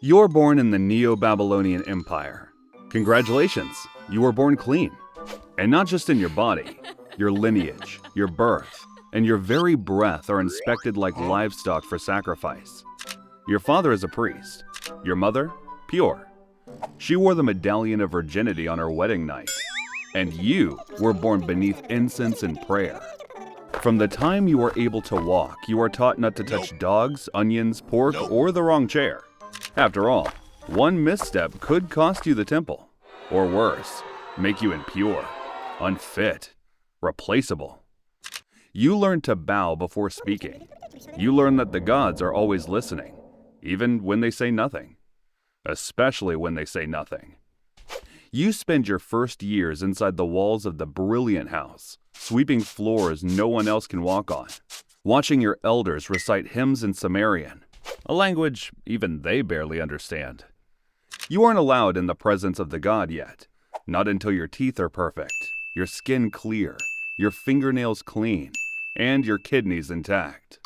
You're born in the Neo-Babylonian Empire. Congratulations, you were born clean. And not just in your body, your lineage, your birth, and your very breath are inspected like livestock for sacrifice. Your father is a priest. Your mother, pure. She wore the medallion of virginity on her wedding night. And you were born beneath incense and prayer. From the time you are able to walk, you are taught not to touch dogs, onions, pork, or the wrong chair. After all, one misstep could cost you the temple. Or worse, make you impure, unfit, replaceable. You learn to bow before speaking. You learn that the gods are always listening, even when they say nothing. Especially when they say nothing. You spend your first years inside the walls of the brilliant house, sweeping floors no one else can walk on, watching your elders recite hymns in Sumerian, a language even they barely understand. You aren't allowed in the presence of the god yet, not until your teeth are perfect, your skin clear, your fingernails clean, and your kidneys intact.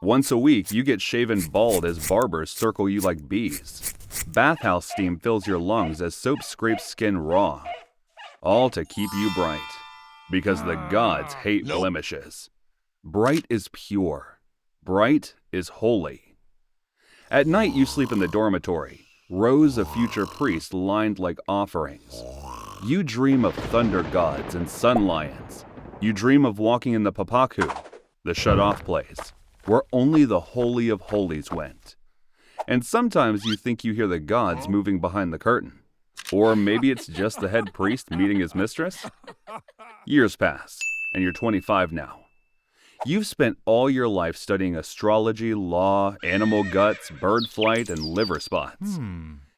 Once a week, you get shaven bald as barbers circle you like bees. Bathhouse steam fills your lungs as soap scrapes skin raw. All to keep you bright, because the gods hate blemishes. Bright is pure. Bright is holy. At night, you sleep in the dormitory, rows of future priests lined like offerings. You dream of thunder gods and sun lions. You dream of walking in the papaku, the shut-off place, where only the Holy of Holies went. And sometimes you think you hear the gods moving behind the curtain. Or maybe it's just the head priest meeting his mistress? Years pass, and you're 25 now. You've spent all your life studying astrology, law, animal guts, bird flight, and liver spots.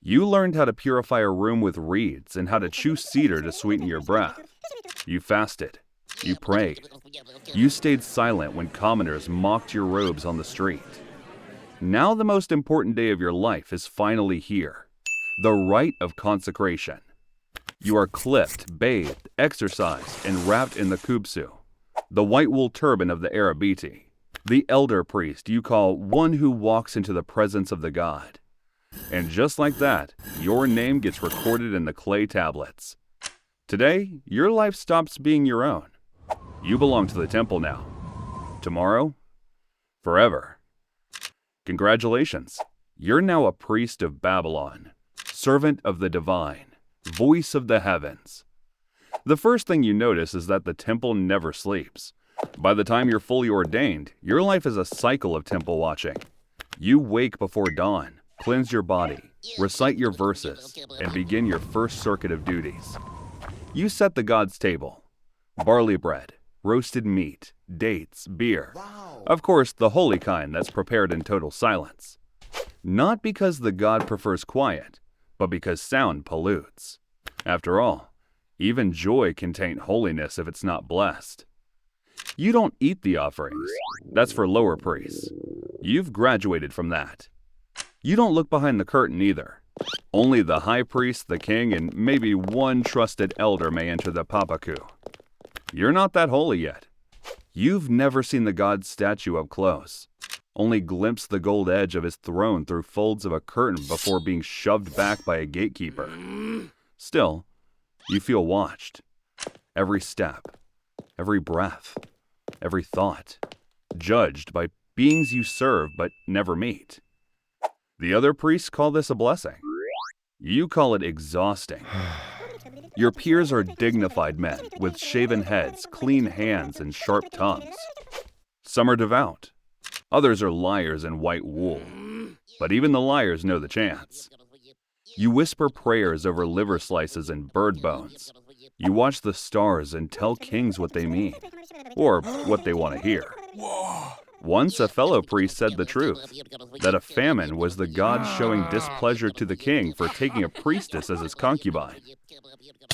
You learned how to purify a room with reeds and how to chew cedar to sweeten your breath. You fasted. You prayed. You stayed silent when commoners mocked your robes on the street. Now the most important day of your life is finally here. The rite of consecration. You are clipped, bathed, exercised, and wrapped in the kubsu, the white wool turban of the Arabiti, the elder priest you call one who walks into the presence of the god. And just like that, your name gets recorded in the clay tablets. Today, your life stops being your own. You belong to the temple now. Tomorrow, forever. Congratulations, you're now a priest of Babylon, servant of the divine, voice of the heavens. The first thing you notice is that the temple never sleeps. By the time you're fully ordained, your life is a cycle of temple watching. You wake before dawn, cleanse your body, recite your verses, and begin your first circuit of duties. You set the god's table. Barley bread, roasted meat, dates, beer. Of course, the holy kind that's prepared in total silence. Not because the god prefers quiet, but because sound pollutes. After all, even joy can taint holiness if it's not blessed. You don't eat the offerings. That's for lower priests. You've graduated from that. You don't look behind the curtain either. Only the high priest, the king, and maybe one trusted elder may enter the papaku. You're not that holy yet. You've never seen the god's statue up close. Only glimpsed the gold edge of his throne through folds of a curtain before being shoved back by a gatekeeper. Still, you feel watched. Every step, every breath, every thought, judged by beings you serve but never meet. The other priests call this a blessing. You call it exhausting. Your peers are dignified men with shaven heads, clean hands, and sharp tongues. Some are devout. Others are liars in white wool. But even the liars know the chance. You whisper prayers over liver slices and bird bones. You watch the stars and tell kings what they mean, or what they want to hear. Once a fellow priest said the truth, that a famine was the god showing displeasure to the king for taking a priestess as his concubine.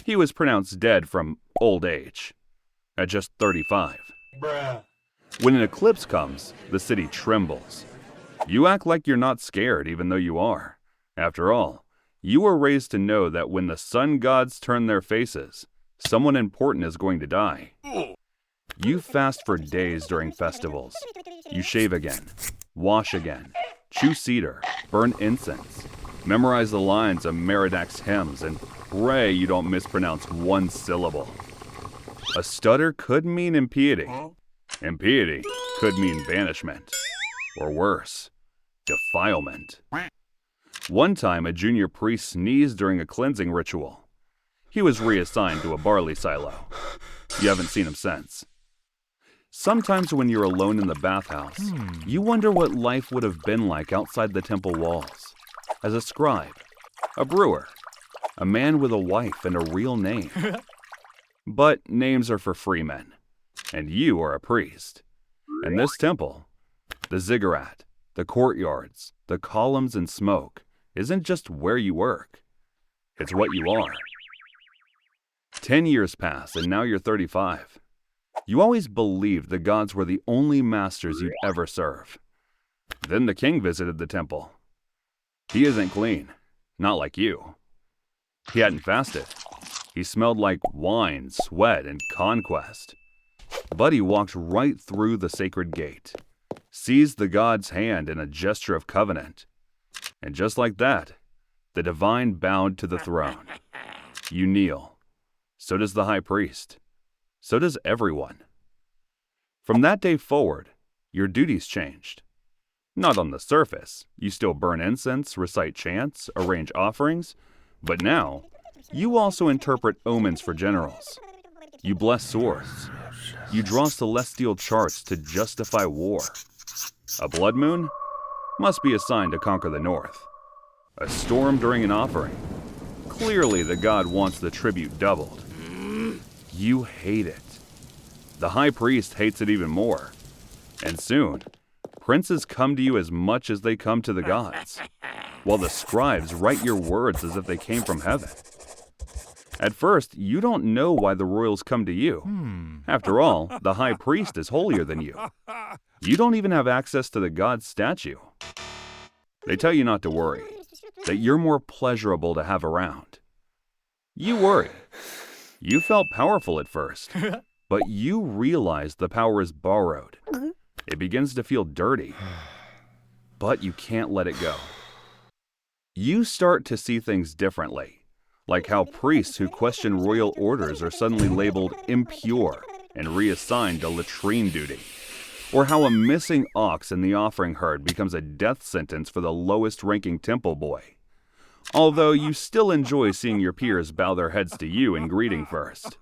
He was pronounced dead from old age, at just 35. When an eclipse comes, the city trembles. You act like you're not scared even though you are. After all, you were raised to know that when the sun gods turn their faces, someone important is going to die. You fast for days during festivals. You shave again, wash again, chew cedar, burn incense, Memorize the lines of Merodach's hymns and pray you don't mispronounce one syllable. A stutter could mean impiety. Impiety could mean banishment. Or worse, defilement. One time, a junior priest sneezed during a cleansing ritual. He was reassigned to a barley silo. You haven't seen him since. Sometimes when you're alone in the bathhouse, you wonder what life would have been like outside the temple walls. As a scribe, a brewer, a man with a wife and a real name. But names are for free men, and you are a priest. And this temple, the ziggurat, the courtyards, the columns and smoke, isn't just where you work. It's what you are. 10 years pass, and now you're 35. You always believed the gods were the only masters you'd ever serve. Then the king visited the temple. He isn't clean, not like you. He hadn't fasted. He smelled like wine, sweat, and conquest. But he walked right through the sacred gate, seized the god's hand in a gesture of covenant. And just like that, the divine bowed to the throne. You kneel. So does the high priest. So does everyone. From that day forward, your duties changed. Not on the surface. You still burn incense, recite chants, arrange offerings. But now, you also interpret omens for generals. You bless swords. You draw celestial charts to justify war. A blood moon must be a sign to conquer the north. A storm during an offering. Clearly the god wants the tribute doubled. You hate it. The high priest hates it even more. And soon, princes come to you as much as they come to the gods, while the scribes write your words as if they came from heaven. At first, you don't know why the royals come to you. After all, the high priest is holier than you. You don't even have access to the god's statue. They tell you not to worry, that you're more pleasurable to have around. You worry. You felt powerful at first, but you realize the power is borrowed. It begins to feel dirty, but you can't let it go. You start to see things differently, like how priests who question royal orders are suddenly labeled impure and reassigned to latrine duty, or how a missing ox in the offering herd becomes a death sentence for the lowest-ranking temple boy. Although you still enjoy seeing your peers bow their heads to you in greeting first.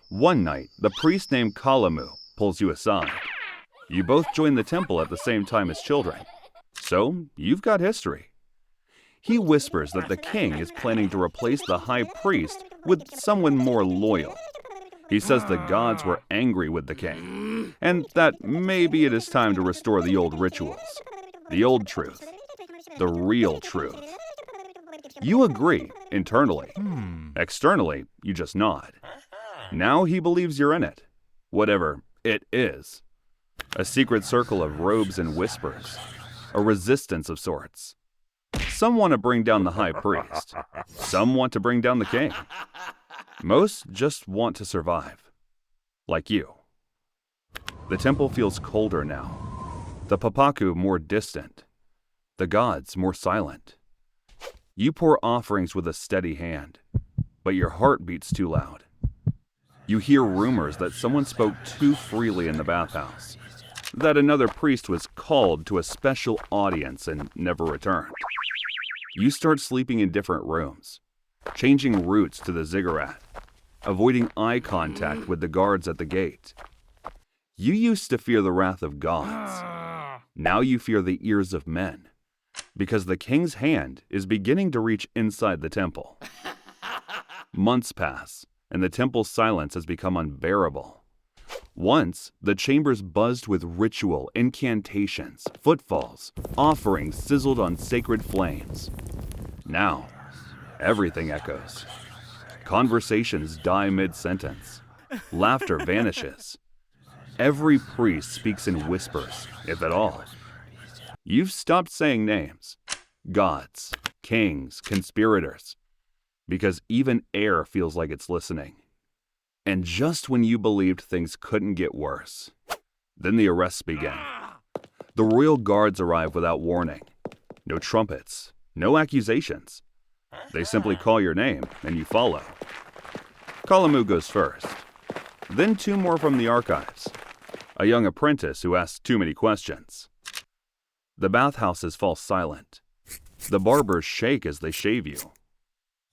One night, the priest named Kalamu pulls you aside. You both join the temple at the same time as children. So, you've got history. He whispers that the king is planning to replace the high priest with someone more loyal. He says the gods were angry with the king, and that maybe it is time to restore the old rituals, the old truth, the real truth. You agree, internally. Externally, you just nod. Now he believes you're in it, whatever it is. A secret circle of robes and whispers, a resistance of sorts. Some want to bring down the high priest. Some want to bring down the king. Most just want to survive, like you. The temple feels colder now. The papaku more distant. The gods more silent. You pour offerings with a steady hand, but your heart beats too loud. You hear rumors that someone spoke too freely in the bathhouse, that another priest was called to a special audience and never returned. You start sleeping in different rooms, changing routes to the ziggurat, avoiding eye contact with the guards at the gate. You used to fear the wrath of gods. Now you fear the ears of men, because the king's hand is beginning to reach inside the temple. Months pass, and the temple's silence has become unbearable. Once, the chambers buzzed with ritual, incantations, footfalls, offerings sizzled on sacred flames. Now, everything echoes. Conversations die mid-sentence. Laughter vanishes. Every priest speaks in whispers, if at all. You've stopped saying names. Gods, kings, conspirators. Because even air feels like it's listening. And just when you believed things couldn't get worse, then the arrests began. The royal guards arrive without warning. No trumpets, No accusations. They simply call your name and you follow. Kalamu goes first. Then two more from the archives. A young apprentice who asks too many questions. The bathhouses fall silent. The barbers shake as they shave you.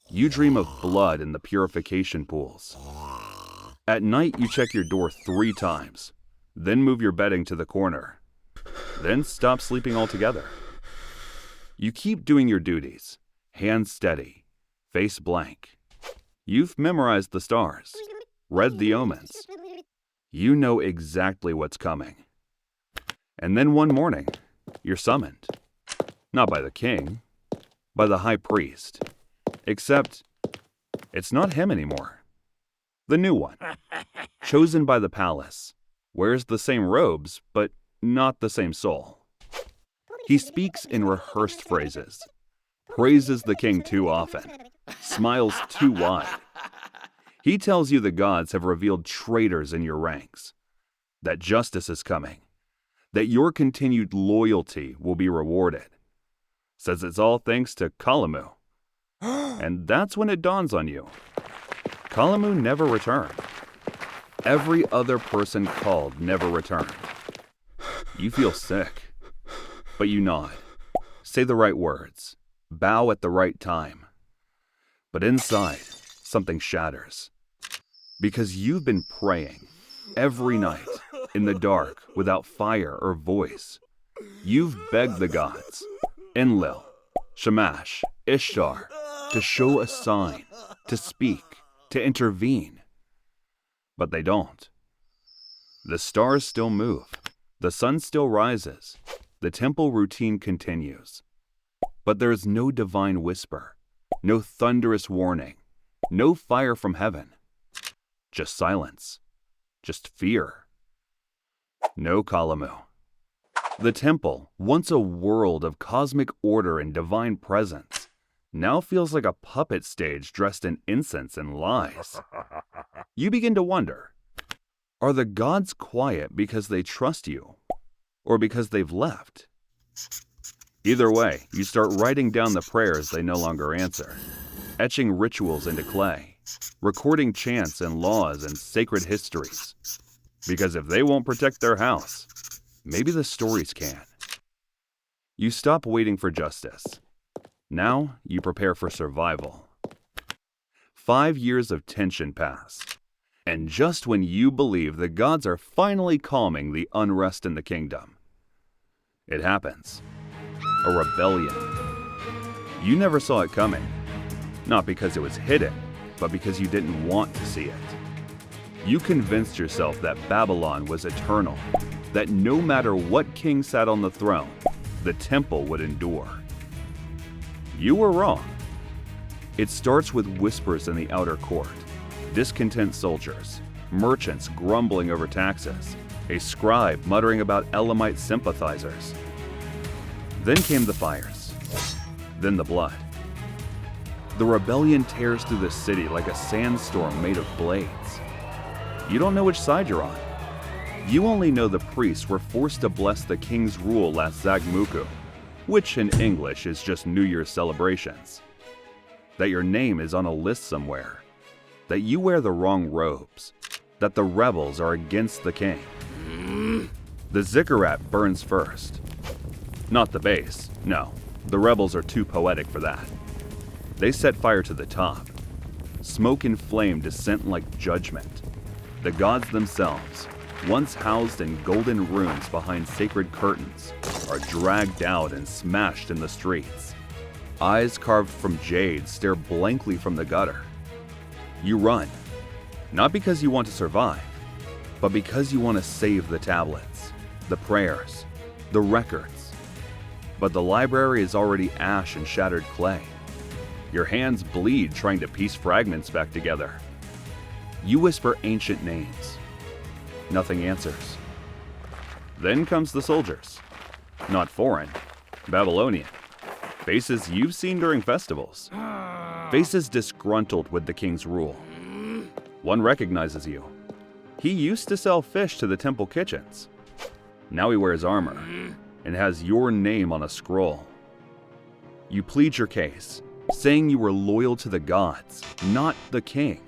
You dream of blood in the purification pools. At night, you check your door 3 times, then move your bedding to the corner, then stop sleeping altogether. You keep doing your duties, hands steady, face blank. You've memorized the stars, read the omens. You know exactly what's coming. And then one morning, you're summoned. Not by the king, by the high priest. Except, it's not him anymore. The new one, chosen by the palace, wears the same robes, but not the same soul. He speaks in rehearsed phrases, praises the king too often, smiles too wide. He tells you the gods have revealed traitors in your ranks, that justice is coming, that your continued loyalty will be rewarded. Says it's all thanks to Kalamu. And that's when it dawns on you. Kalamu never returned. Every other person called never returned. You feel sick, but you nod, say the right words, bow at the right time. But inside, something shatters. Because you've been praying every night in the dark without fire or voice. You've begged the gods, Enlil, Shamash, Ishtar, to show a sign, to speak, to intervene. But they don't. The stars still move, the sun still rises, the temple routine continues. But there is no divine whisper, no thunderous warning, no fire from heaven. Just silence, just fear. No Kalamu. The temple, once a world of cosmic order and divine presence, now feels like a puppet stage dressed in incense and lies. You begin to wonder, are the gods quiet because they trust you, or because they've left? Either way, you start writing down the prayers they no longer answer, etching rituals into clay, recording chants and laws and sacred histories. Because if they won't protect their house, maybe the stories can. You stop waiting for justice. Now you prepare for survival. 5 years of tension pass. And just when you believe the gods are finally calming the unrest in the kingdom, it happens. A rebellion. You never saw it coming. Not because it was hidden, but because you didn't want to see it. You convinced yourself that Babylon was eternal, that no matter what king sat on the throne, the temple would endure. You were wrong. It starts with whispers in the outer court, discontent soldiers, merchants grumbling over taxes, a scribe muttering about Elamite sympathizers. Then came the fires, then the blood. The rebellion tears through the city like a sandstorm made of blades. You don't know which side you're on. You only know the priests were forced to bless the king's rule last Zagmuku, which in English is just New Year's celebrations. That your name is on a list somewhere. That you wear the wrong robes. That the rebels are against the king. The ziggurat burns first. Not the base, no. The rebels are too poetic for that. They set fire to the top. Smoke and flame descent like judgment. The gods themselves, once housed in golden rooms behind sacred curtains, are dragged out and smashed in the streets. Eyes carved from jade stare blankly from the gutter. You run, not because you want to survive, but because you want to save the tablets, the prayers, the records. But the library is already ash and shattered clay. Your hands bleed trying to piece fragments back together. You whisper ancient names. Nothing answers. Then comes the soldiers. Not foreign, Babylonian. Faces you've seen during festivals. Faces disgruntled with the king's rule. One recognizes you. He used to sell fish to the temple kitchens. Now he wears armor and has your name on a scroll. You plead your case, saying you were loyal to the gods, not the king.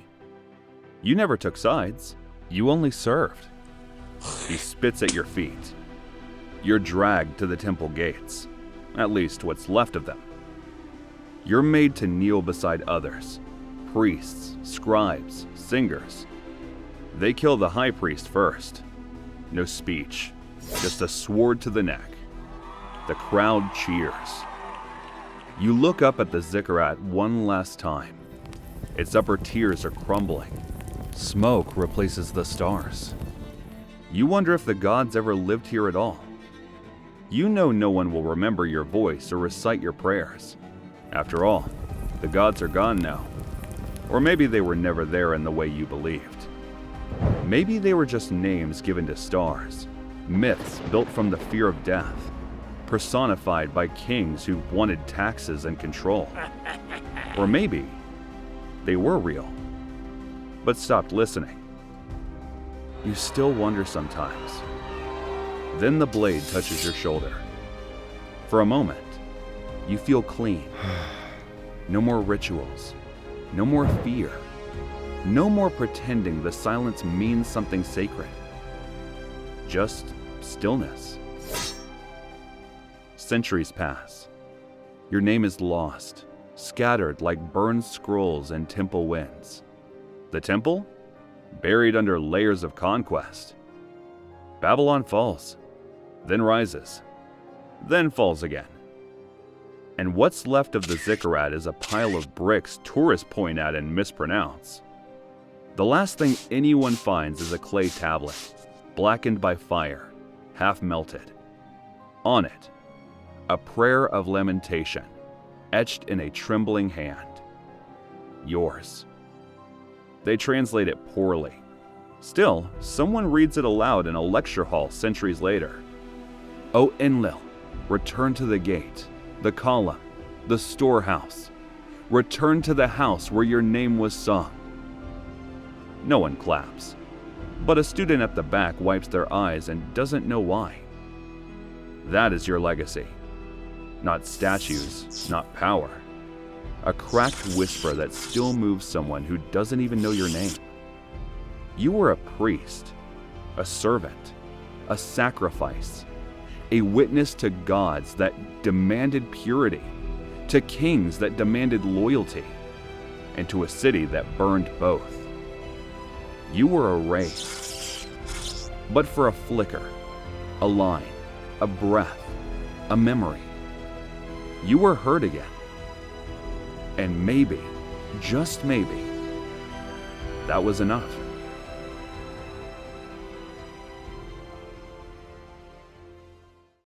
You never took sides, you only served. He spits at your feet. You're dragged to the temple gates, at least what's left of them. You're made to kneel beside others, priests, scribes, singers. They kill the high priest first. No speech, just a sword to the neck. The crowd cheers. You look up at the ziggurat one last time. Its upper tiers are crumbling. Smoke replaces the stars. You wonder if the gods ever lived here at all. You know no one will remember your voice or recite your prayers. After all, the gods are gone now. Or maybe they were never there in the way you believed. Maybe they were just names given to stars, myths built from the fear of death, personified by kings who wanted taxes and control. Or maybe they were real, but stopped listening. You still wonder sometimes. Then the blade touches your shoulder. For a moment, you feel clean. No more rituals, no more fear, no more pretending the silence means something sacred. Just stillness. Centuries pass. Your name is lost, scattered like burned scrolls in temple winds. The temple? Buried under layers of conquest. Babylon falls, then rises, then falls again. And what's left of the ziggurat is a pile of bricks tourists point at and mispronounce. The last thing anyone finds is a clay tablet, blackened by fire, half melted. On it, a prayer of lamentation, etched in a trembling hand. Yours. They translate it poorly. Still, someone reads it aloud in a lecture hall centuries later. O Enlil, return to the gate, the column, the storehouse. Return to the house where your name was sung. No one claps, but a student at the back wipes their eyes and doesn't know why. That is your legacy. Not statues, not power. A cracked whisper that still moves someone who doesn't even know your name. You were a priest, a servant, a sacrifice, a witness to gods that demanded purity, to kings that demanded loyalty, and to a city that burned both. You were erased, but for a flicker, a line, a breath, a memory. You were heard again. And maybe, just maybe, that was enough.